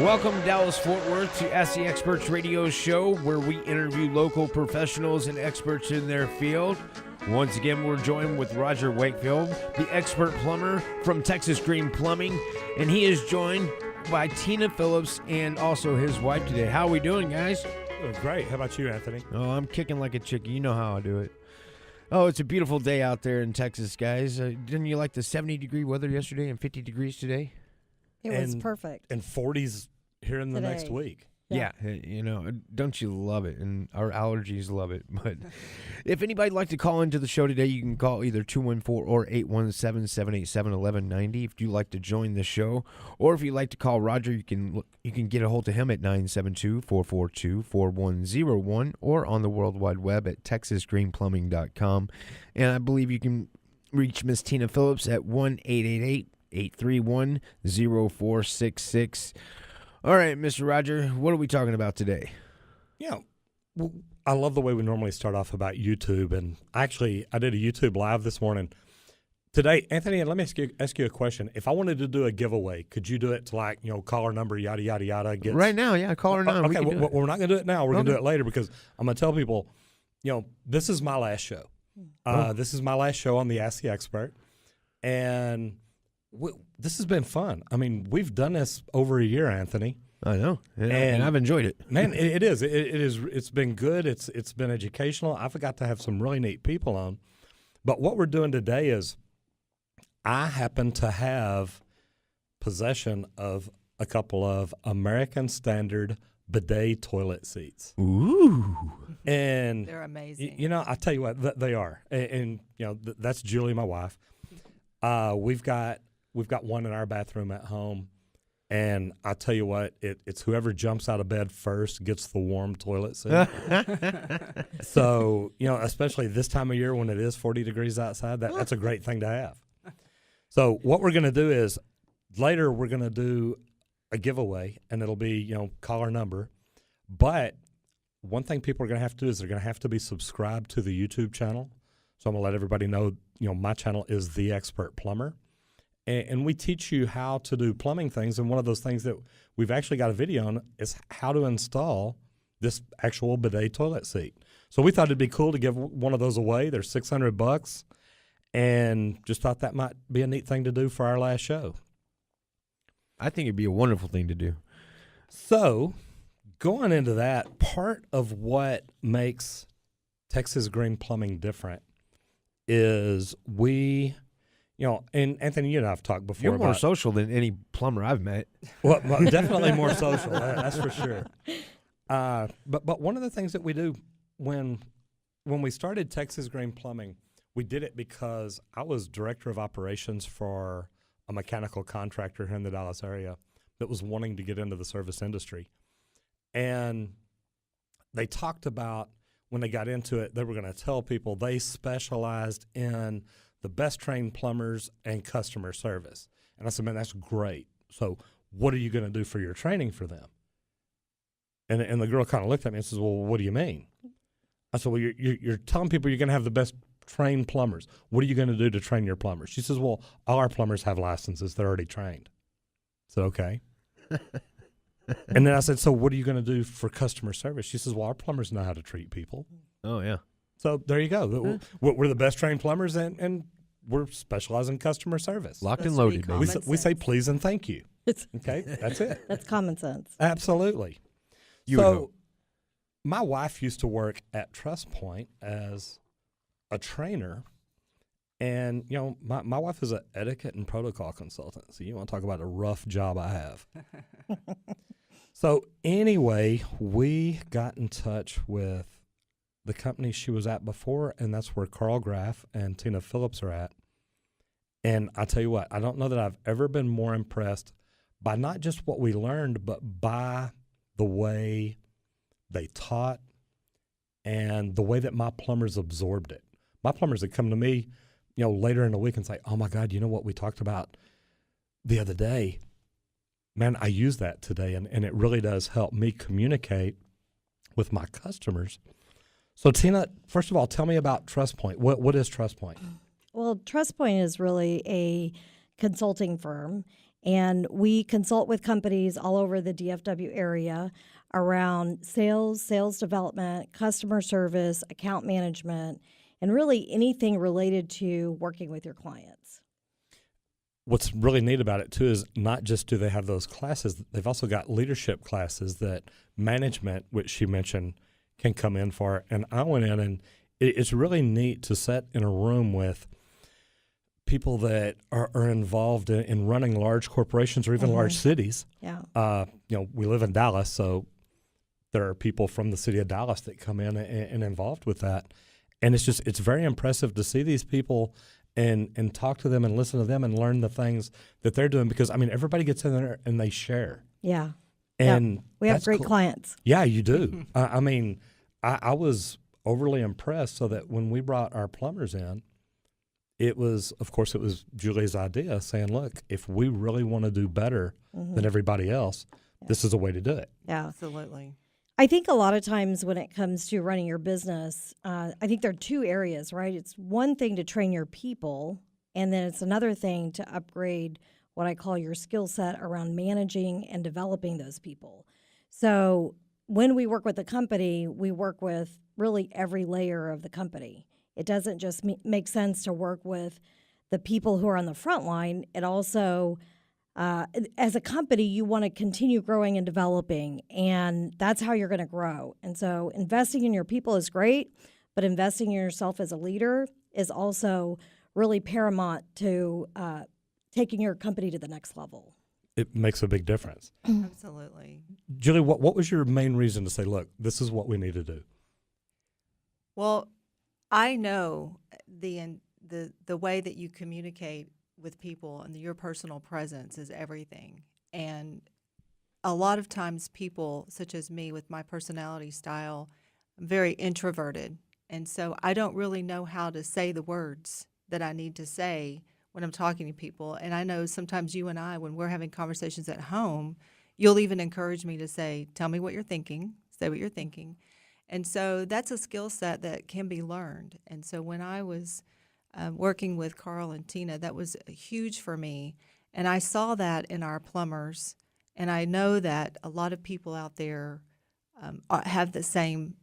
Welcome, Dallas-Fort Worth, to Ask the Experts radio show, where we interview local professionals and experts in their field. Once again, we're joined with Roger Wakefield, the expert plumber from Texas Green Plumbing, and he is joined by Tina Phillips and also his wife today. How are we doing, guys? Great. How about you, Anthony? Oh, I'm kicking like a chicken. You know how I do it. Oh, it's a beautiful day out there in Texas, guys. Didn't you like the 70-degree weather yesterday and 50 degrees today? It was perfect. And 40s here in the next week. Yeah, you know, don't you love it? And our allergies love it. But if anybody'd like to call into the show today, you can call either 214 or 817-787-1190 if you'd like to join the show. Or if you'd like to call Roger, you can get a hold of him at 972-442-4101 or on the World Wide Web at texasgreenplumbing.com. And I believe you can reach Miss Tina Phillips at 1-888-831-0466. All right, Mr. Roger, what are we talking about today? Yeah, I love the way we normally start off about YouTube. And actually, I did a YouTube live this morning. Today, Anthony, let me ask you a question. If I wanted to do a giveaway, could you do it to caller number, yada, yada, yada? Right now, yeah, caller number. Okay, we're not going to do it now. We're going to do it later because I'm going to tell people, this is my last show. This is my last show on the Ask the Expert. And this has been fun. I mean, we've done this over a year, Anthony. I know, and I've enjoyed it. Man, it is. It is. It's been good. It's been educational. I forgot to have some really neat people on. But what we're doing today is I happen to have possession of a couple of American Standard bidet toilet seats. Ooh. And they're amazing. I tell you what, they are. And that's Julie, my wife. We've got one in our bathroom at home, and I tell you what, it's whoever jumps out of bed first gets the warm toilet seat. So, especially this time of year when it is 40 degrees outside, that's a great thing to have. So what we're going to do is later we're going to do a giveaway, and it'll be, caller number. But one thing people are going to have to do is they're going to have to be subscribed to the YouTube channel. So I'm going to let everybody know, my channel is The Expert Plumber. And we teach you how to do plumbing things. And one of those things that we've actually got a video on is how to install this actual bidet toilet seat. So we thought it'd be cool to give one of those away. They're $600, and just thought that might be a neat thing to do for our last show. I think it'd be a wonderful thing to do. So going into that, part of what makes Texas Green Plumbing different is we... and Anthony, you and I have talked before. You're more social than any plumber I've met. Well, definitely more social. That's for sure. But one of the things that we do when we started Texas Green Plumbing, we did it because I was director of operations for a mechanical contractor here in the Dallas area that was wanting to get into the service industry, and they talked about when they got into it, they were going to tell people they specialized in the best trained plumbers and customer service. And I said, man, that's great. So what are you going to do for your training for them? And the girl kind of looked at me and says, well, what do you mean? I said, well, you're telling people you're going to have the best trained plumbers. What are you going to do to train your plumbers? She says, well, all our plumbers have licenses. They're already trained. I said, okay. And then I said, so what are you going to do for customer service? She says, well, our plumbers know how to treat people. Oh, yeah. So there you go. We're the best trained plumbers, and we're specialized in customer service. Locked and loaded, baby. We say please and thank you. Okay, that's it. That's common sense. Absolutely. My wife used to work at Trustpoint as a trainer, and my wife is an etiquette and protocol consultant. So you want to talk about a rough job I have. So anyway, we got in touch with the company she was at before, and that's where Carl Graff and Tina Phillips are at. And I tell you what, I don't know that I've ever been more impressed by not just what we learned, but by the way they taught and the way that my plumbers absorbed it. My plumbers had come to me, later in the week and say, oh my God, you know what we talked about the other day? Man, I use that today, and it really does help me communicate with my customers. So, Tina, first of all, tell me about Trustpoint. What is Trustpoint? Well, Trustpoint is really a consulting firm, And we consult with companies all over the DFW area around sales development, customer service, account management, and really anything related to working with your clients. What's really neat about it, too, is not just do they have those classes, they've also got leadership classes that management, which she mentioned, can come in for. And I went in, and it's really neat to sit in a room with people that are involved in running large corporations or even large cities. Yeah. We live in Dallas, so there are people from the city of Dallas that come in and involved with that. And it's very impressive to see these people and talk to them and listen to them and learn the things that they're doing, because, everybody gets in there and they share. Yeah. And we have that's great cool. clients. Yeah, you do. I was overly impressed, so that when we brought our plumbers in, it was Julie's idea, saying, look, if we really want to do better than everybody else, this is a way to do it. Yeah. Absolutely. I think a lot of times when it comes to running your business, I think there are two areas, right? It's one thing to train your people, and then it's another thing to upgrade what I call your skill set around managing and developing those people. So when we work with a company, we work with really every layer of the company. It doesn't just make sense to work with the people who are on the front line. It also, as a company, you want to continue growing and developing, and that's how you're going to grow. And so investing in your people is great, but investing in yourself as a leader is also really paramount to taking your company to the next level. It makes a big difference. Absolutely. Julie, what was your main reason to say, look, this is what we need to do? Well, I know the way that you communicate with people and your personal presence is everything. And a lot of times people, such as me with my personality style, I'm very introverted. And so I don't really know how to say the words that I need to say when I'm talking to people. And I know sometimes you and I, when we're having conversations at home, you'll even encourage me to say, tell me what you're thinking, say what you're thinking. And so that's a skill set that can be learned. And so when I was working with Carl and Tina, that was huge for me. And I saw that in our plumbers. And I know that a lot of people out there have the same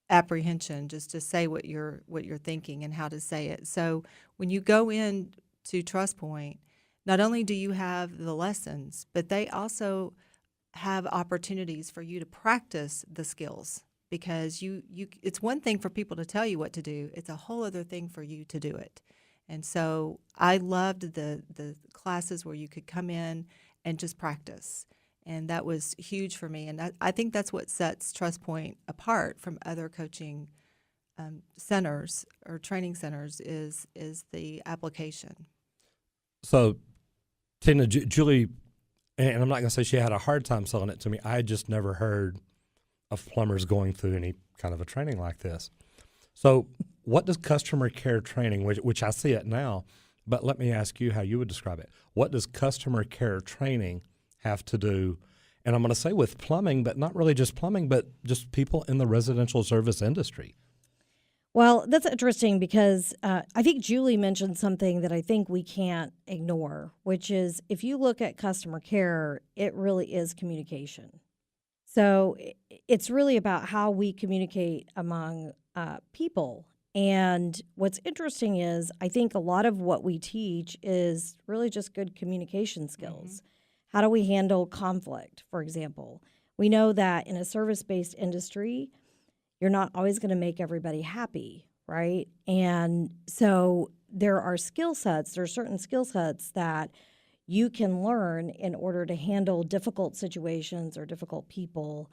apprehension, just to say what you're thinking and how to say it. So when you go in to Trustpoint, not only do you have the lessons, but they also have opportunities for you to practice the skills. Because it's one thing for people to tell you what to do. It's a whole other thing for you to do it. And so I loved the classes where you could come in and just practice. And that was huge for me. And I think that's what sets Trustpoint apart from other coaching centers or training centers is the application. So, Tina, Julie, and I'm not going to say she had a hard time selling it to me. I had just never heard of plumbers going through any kind of a training like this. So what does customer care training, which I see it now, but let me ask you how you would describe it. What does customer care training have to do, and I'm going to say with plumbing, but not really just plumbing, but just people in the residential service industry? Well, that's interesting because I think Julie mentioned something that I think we can't ignore, which is if you look at customer care, it really is communication. So it's really about how we communicate among people. And what's interesting is I think a lot of what we teach is really just good communication skills. How do we handle conflict, for example? We know that in a service-based industry, you're not always going to make everybody happy, right? And so there are certain skill sets that you can learn in order to handle difficult situations or difficult people.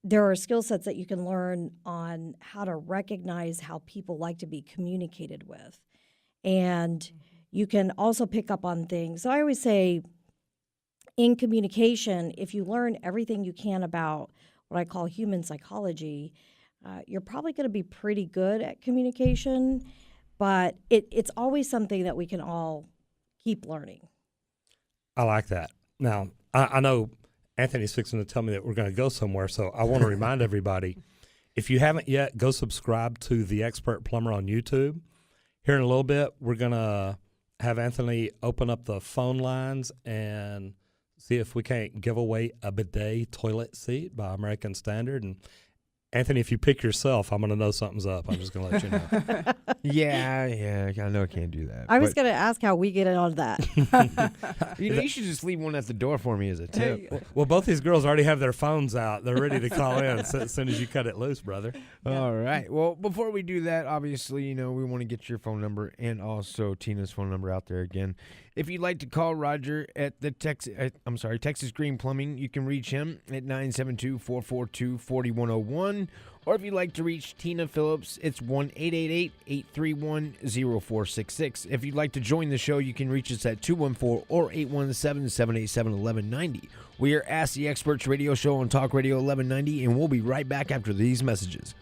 There are skill sets that you can learn on how to recognize how people like to be communicated with. And you can also pick up on things. So I always say in communication, if you learn everything you can about what I call human psychology, you're probably going to be pretty good at communication, but it's always something that we can all keep learning. I like that. Now, I know Anthony's fixing to tell me that we're going to go somewhere, so I want to remind everybody, if you haven't yet, go subscribe to The Expert Plumber on YouTube. Here in a little bit, we're going to have Anthony open up the phone lines and see if we can't give away a bidet toilet seat by American Standard. And Anthony, if you pick yourself, I'm going to know something's up. I'm just going to let you know. Yeah, I know I can't do that. I was going to ask how we get in on that. You should just leave one at the door for me as a tip. Well, both these girls already have their phones out. They're ready to call in as soon as you cut it loose, brother. All right. Well, before we do that, obviously, we want to get your phone number and also Tina's phone number out there again. If you'd like to call Roger at the Texas Green Plumbing, you can reach him at 972-442-4101. Or if you'd like to reach Tina Phillips, it's 1-888-831-0466. If you'd like to join the show, you can reach us at 214 or 817-787-1190. We are Ask the Experts radio show on Talk Radio 1190, and we'll be right back after these messages.